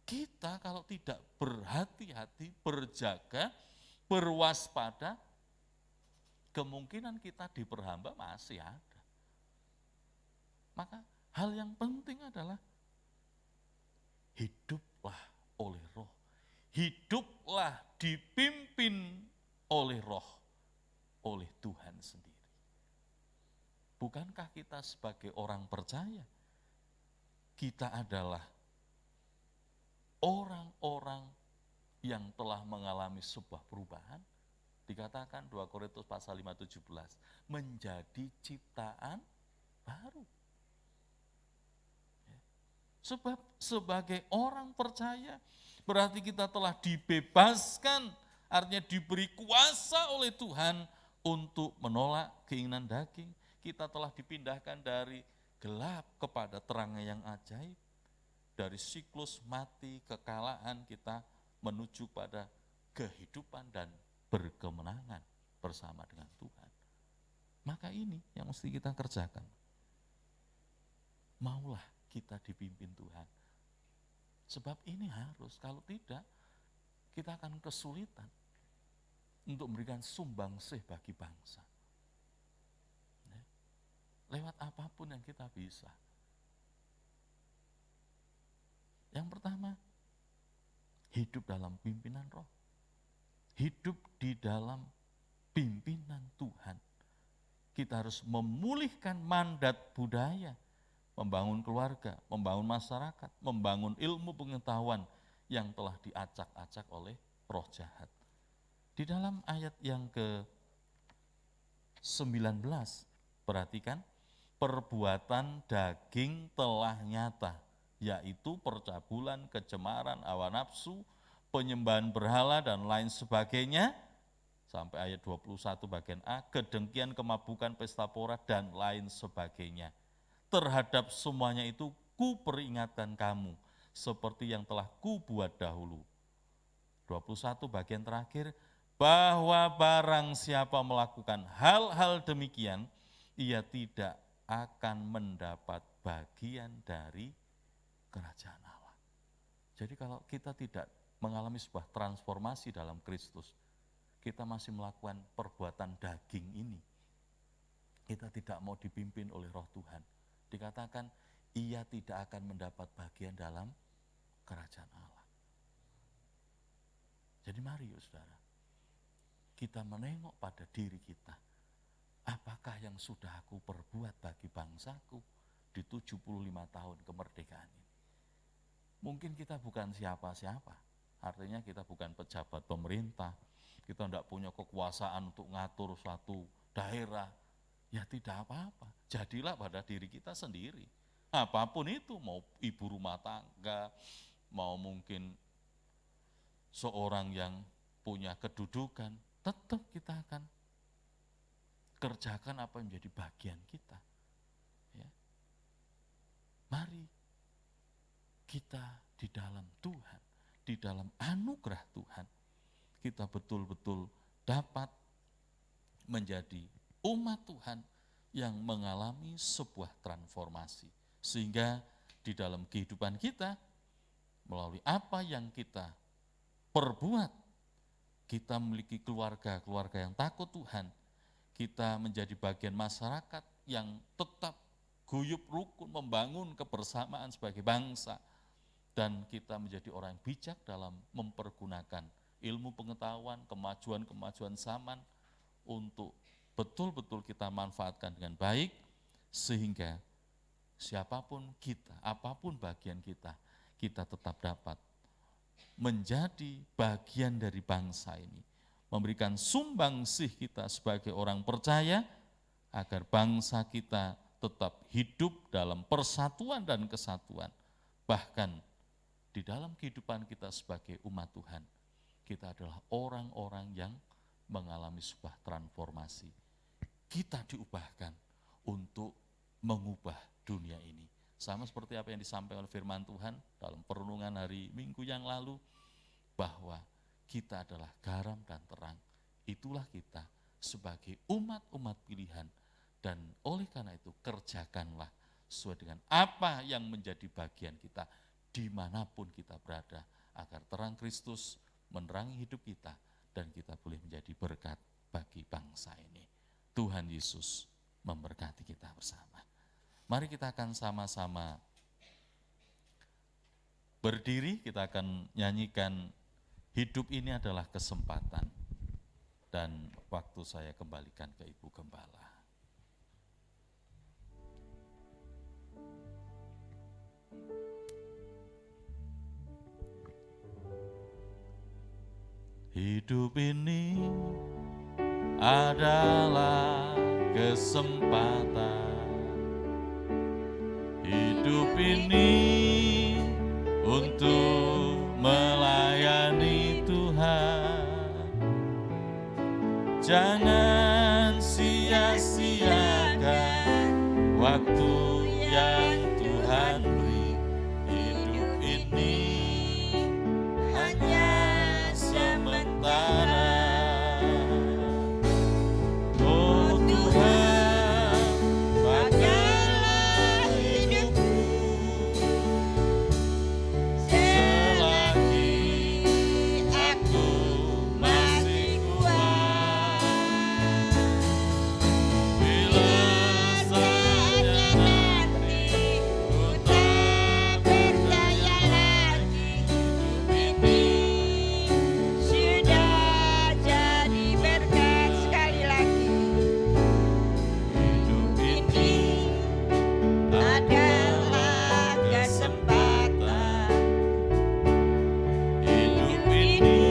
kita kalau tidak berhati-hati, berjaga, berwaspada, kemungkinan kita diperhamba masih ada. Maka hal yang penting adalah hiduplah oleh roh. Hiduplah dipimpin oleh roh, oleh Tuhan sendiri. Bukankah kita sebagai orang percaya, kita adalah orang-orang yang telah mengalami sebuah perubahan? Dikatakan 2 Korintus pasal 5:17, menjadi ciptaan baru. Sebab sebagai orang percaya, berarti kita telah dibebaskan, artinya diberi kuasa oleh Tuhan untuk menolak keinginan daging. Kita telah dipindahkan dari gelap kepada terang yang ajaib. Dari siklus mati, kekalahan, kita menuju pada kehidupan dan berkemenangan bersama dengan Tuhan. Maka ini yang mesti kita kerjakan. Maulah kita dipimpin Tuhan. Sebab ini harus, kalau tidak, kita akan kesulitan untuk memberikan sumbangsih bagi bangsa. Lewat apapun yang kita bisa. Yang pertama, hidup dalam pimpinan roh. Hidup di dalam pimpinan Tuhan. Kita harus memulihkan mandat budaya, membangun keluarga, membangun masyarakat, membangun ilmu pengetahuan yang telah diacak-acak oleh roh jahat. Di dalam ayat yang ke-19, perhatikan, perbuatan daging telah nyata, yaitu percabulan, kecemaran, hawa nafsu, penyembahan berhala, dan lain sebagainya, sampai ayat 21 bagian A, kedengkian, kemabukan, pesta pora, dan lain sebagainya. Terhadap semuanya itu kuperingatkan kamu, seperti yang telah kubuat dahulu. 21 bagian terakhir, bahwa barang siapa melakukan hal-hal demikian, ia tidak akan mendapat bagian dari kerajaan Allah. Jadi kalau kita tidak mengalami sebuah transformasi dalam Kristus, kita masih melakukan perbuatan daging ini, kita tidak mau dipimpin oleh roh Tuhan. Dikatakan, ia tidak akan mendapat bagian dalam kerajaan Allah. Jadi mari saudara, kita menengok pada diri kita. Apakah yang sudah aku perbuat bagi bangsaku di 75 tahun kemerdekaan ini? Mungkin kita bukan siapa-siapa, artinya kita bukan pejabat pemerintah, kita tidak punya kekuasaan untuk ngatur suatu daerah, ya tidak apa-apa, jadilah pada diri kita sendiri. Apapun itu, mau ibu rumah tangga, mau mungkin seorang yang punya kedudukan, tetap kita akan kerjakan apa yang menjadi bagian kita. Ya. Mari kita di dalam Tuhan, di dalam anugerah Tuhan, kita betul-betul dapat menjadi umat Tuhan yang mengalami sebuah transformasi. Sehingga di dalam kehidupan kita, melalui apa yang kita perbuat, kita memiliki keluarga-keluarga yang takut Tuhan, kita menjadi bagian masyarakat yang tetap guyup rukun, membangun kebersamaan sebagai bangsa, dan kita menjadi orang yang bijak dalam mempergunakan ilmu pengetahuan, kemajuan-kemajuan zaman untuk betul-betul kita manfaatkan dengan baik, sehingga siapapun kita, apapun bagian kita, kita tetap dapat menjadi bagian dari bangsa ini, memberikan sumbangsih kita sebagai orang percaya, agar bangsa kita tetap hidup dalam persatuan dan kesatuan. Bahkan di dalam kehidupan kita sebagai umat Tuhan, kita adalah orang-orang yang mengalami sebuah transformasi. Kita diubahkan untuk mengubah dunia ini. Sama seperti apa yang disampaikan oleh firman Tuhan dalam perenungan hari Minggu yang lalu, bahwa kita adalah garam dan terang. Itulah kita sebagai umat-umat pilihan, dan oleh karena itu kerjakanlah sesuai dengan apa yang menjadi bagian kita dimanapun kita berada, agar terang Kristus menerangi hidup kita dan kita boleh menjadi berkat bagi bangsa ini. Tuhan Yesus memberkati kita bersama. Mari kita akan sama-sama berdiri, kita akan nyanyikan Hidup Ini Adalah Kesempatan, dan waktu saya kembalikan ke Ibu Gembala. Hidup ini adalah kesempatan. Hidup ini untuk melayani Tuhan. Jangan sia-siakan waktu yang Tuhan beri. Hidup ini hanya sementara. Oh Tuhan, pakailah hidupku selagi aku masih kuat. Bila saatnya nanti ku tak berdaya lagi, hidup ini sudah jadi berkat. Sekali lagi, hidup ini adalah kesempatan. Hidup ini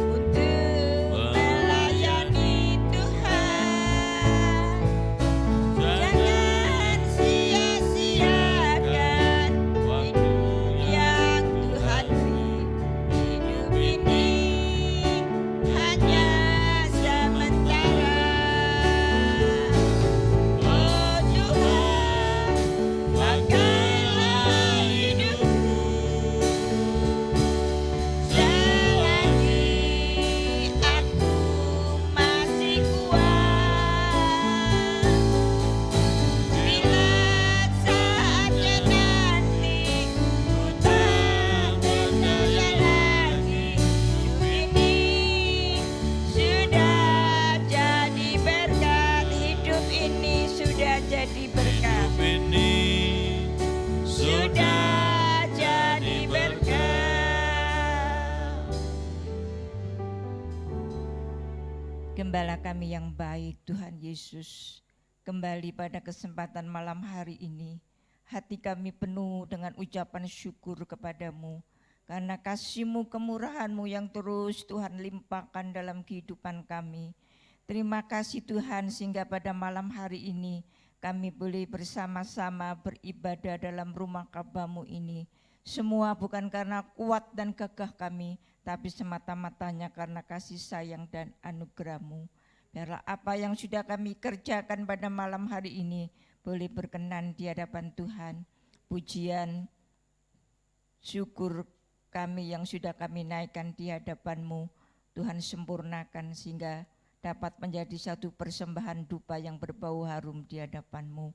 untuk melayani Tuhan. Jangan sia-siakan waktu yang Tuhan beri. Hidup ini hanya sementara. Oh Tuhan, pakailah hidupku selagi aku masih kuat. Bila saatnya nanti ku tak berdaya lagi, hidup ini sudah jadi berkat. Hidup ini sudah jadi berkat. Hidup ini sudah jadi berkat. Gembala kami yang baik, Tuhan Yesus, kembali pada kesempatan malam hari ini, hati kami penuh dengan ucapan syukur kepadamu, karena kasih-Mu, kemurahan-Mu yang terus Tuhan limpahkan dalam kehidupan kami. Terima kasih Tuhan, sehingga pada malam hari ini kami boleh bersama-sama beribadah dalam rumah Ka'bah-Mu ini. Semua bukan karena kuat dan gagah kami, tapi semata-matanya karena kasih sayang dan anugerah-Mu. Biarlah apa yang sudah kami kerjakan pada malam hari ini boleh berkenan di hadapan Tuhan. Pujian, syukur, kami yang sudah kami naikkan di hadapan-Mu, Tuhan sempurnakan sehingga dapat menjadi satu persembahan dupa yang berbau harum di hadapan-Mu.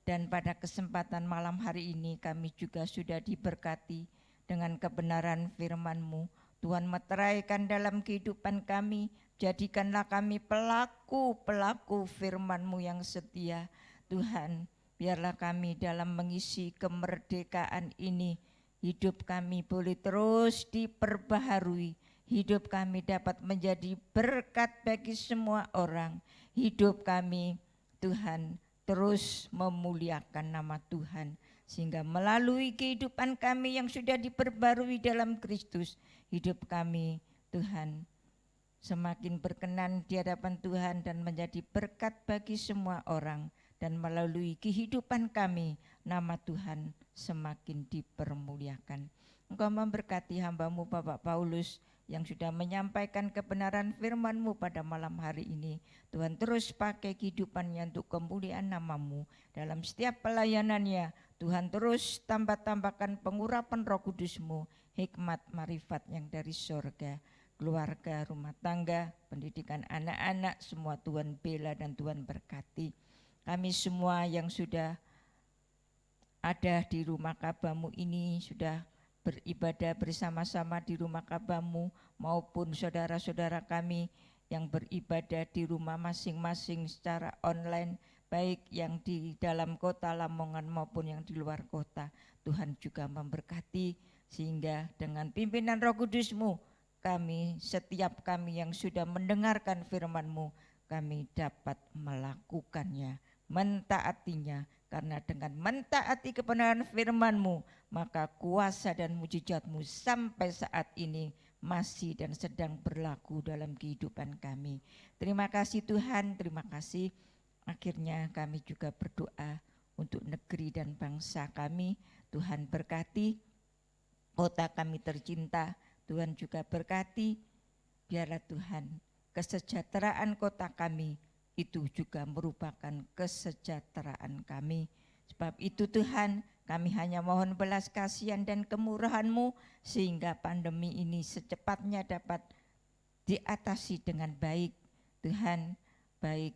Dan pada kesempatan malam hari ini kami juga sudah diberkati dengan kebenaran firman-Mu. Tuhan meteraikan dalam kehidupan kami, jadikanlah kami pelaku-pelaku firman-Mu yang setia. Tuhan, biarlah kami dalam mengisi kemerdekaan ini, hidup kami boleh terus diperbaharui. Hidup kami dapat menjadi berkat bagi semua orang. Hidup kami, Tuhan, terus memuliakan nama Tuhan. Sehingga melalui kehidupan kami yang sudah diperbarui dalam Kristus, hidup kami, Tuhan, semakin berkenan di hadapan Tuhan dan menjadi berkat bagi semua orang. Dan melalui kehidupan kami, nama Tuhan semakin dipermuliakan. Engkau memberkati hamba-Mu Bapak Paulus yang sudah menyampaikan kebenaran firman-Mu pada malam hari ini. Tuhan terus pakai kehidupannya untuk kemuliaan nama-Mu. Dalam setiap pelayanannya, Tuhan terus tambah-tambahkan pengurapan Roh Kudus-Mu, hikmat marifat yang dari sorga. Keluarga, rumah tangga, pendidikan anak-anak, semua Tuhan bela dan Tuhan berkati. Kami semua yang sudah ada di rumah Kabah-Mu ini, sudah beribadah bersama-sama di rumah Kabah-Mu, maupun saudara-saudara kami yang beribadah di rumah masing-masing secara online, baik yang di dalam kota Lamongan maupun yang di luar kota. Tuhan juga memberkati, sehingga dengan pimpinan Roh Kudus-Mu, setiap kami yang sudah mendengarkan firman-Mu, kami dapat melakukannya, mentaatinya, karena dengan mentaati kebenaran firman-Mu, maka kuasa dan mujizat-Mu sampai saat ini masih dan sedang berlaku dalam kehidupan kami. Terima kasih Tuhan, terima kasih. Akhirnya kami juga berdoa untuk negeri dan bangsa kami. Tuhan berkati kota kami tercinta, Tuhan juga berkati. Biarlah Tuhan kesejahteraan kota kami itu juga merupakan kesejahteraan kami. Sebab itu Tuhan, kami hanya mohon belas kasihan dan kemurahan-Mu sehingga pandemi ini secepatnya dapat diatasi dengan baik. Tuhan, baik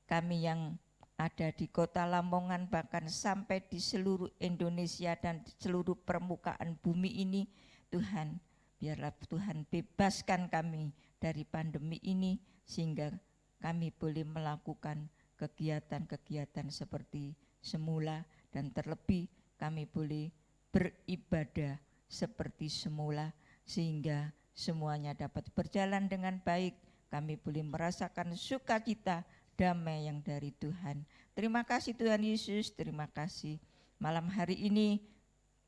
kami yang ada di kota Lamongan, bahkan sampai di seluruh Indonesia dan di seluruh permukaan bumi ini, Tuhan, biarlah Tuhan bebaskan kami dari pandemi ini sehingga kami boleh melakukan kegiatan-kegiatan seperti semula, dan terlebih kami boleh beribadah seperti semula sehingga semuanya dapat berjalan dengan baik. Kami boleh merasakan sukacita, damai yang dari Tuhan. Terima kasih Tuhan Yesus, terima kasih. Malam hari ini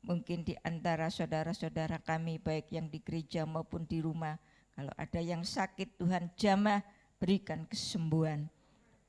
mungkin di antara saudara-saudara kami baik yang di gereja maupun di rumah, kalau ada yang sakit Tuhan jamah, berikan kesembuhan.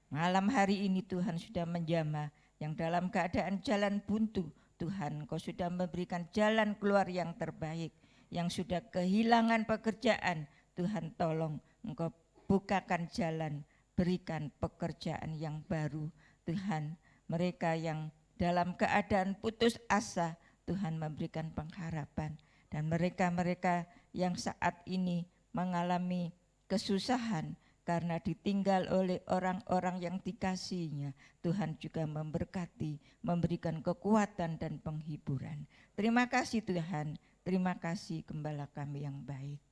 Malam hari ini Tuhan sudah menjamah yang dalam keadaan jalan buntu, Tuhan Kau sudah memberikan jalan keluar yang terbaik. Yang sudah kehilangan pekerjaan, Tuhan tolong Engkau bukakan jalan, berikan pekerjaan yang baru. Tuhan, mereka yang dalam keadaan putus asa, Tuhan memberikan pengharapan. Dan mereka-mereka yang saat ini mengalami kesusahan karena ditinggal oleh orang-orang yang dikasihinya, Tuhan juga memberkati, memberikan kekuatan dan penghiburan. Terima kasih Tuhan, terima kasih Gembala kami yang baik.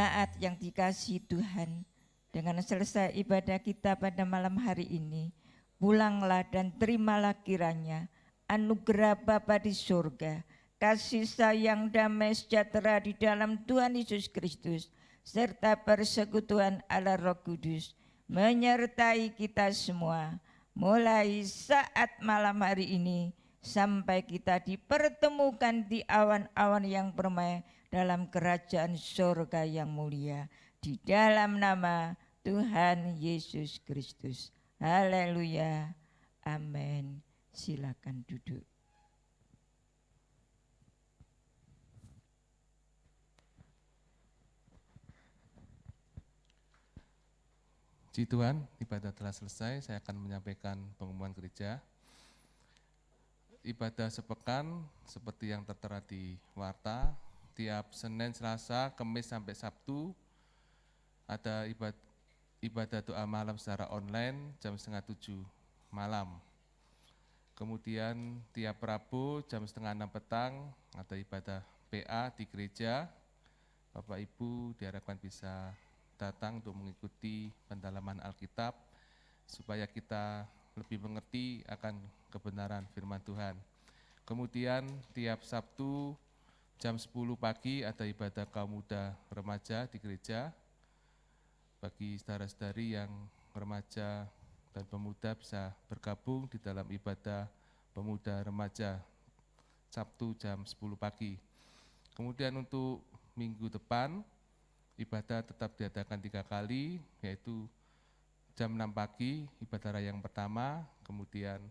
Jemaat yang dikasihi Tuhan, dengan selesai ibadah kita pada malam hari ini, pulanglah dan terimalah kiranya anugerah Bapa di surga, kasih sayang, damai sejahtera di dalam Tuhan Yesus Kristus, serta persekutuan Allah Roh Kudus menyertai kita semua, mulai saat malam hari ini sampai kita dipertemukan di awan-awan yang permai dalam kerajaan surga yang mulia, di dalam nama Tuhan Yesus Kristus. Haleluya. Amin. Silakan duduk. Puji Tuhan, ibadah telah selesai. Saya akan menyampaikan pengumuman gereja. Ibadah sepekan seperti yang tertera di warta, tiap Senin, Selasa, Kamis sampai Sabtu ada ibadah doa malam secara online jam 6:30 malam. Kemudian tiap Rabu jam 5:30 petang ada ibadah PA di gereja. Bapak Ibu diharapkan bisa datang untuk mengikuti pendalaman Alkitab supaya kita lebih mengerti akan kebenaran firman Tuhan. Kemudian tiap Sabtu jam 10 pagi ada ibadah kaum muda remaja di gereja. Bagi saudara-saudari yang remaja dan pemuda bisa bergabung di dalam ibadah pemuda remaja Sabtu jam 10 pagi. Kemudian untuk minggu depan ibadah tetap diadakan 3 kali, yaitu jam 6 pagi ibadah raya yang pertama, kemudian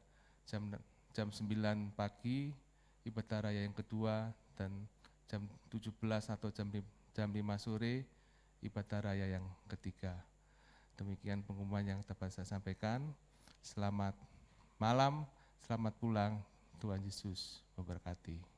jam 9 pagi ibadah raya yang kedua, dan jam 17 atau jam 5 sore ibadah raya yang ketiga. Demikian pengumuman yang dapat saya sampaikan. Selamat malam, selamat pulang, Tuhan Yesus memberkati.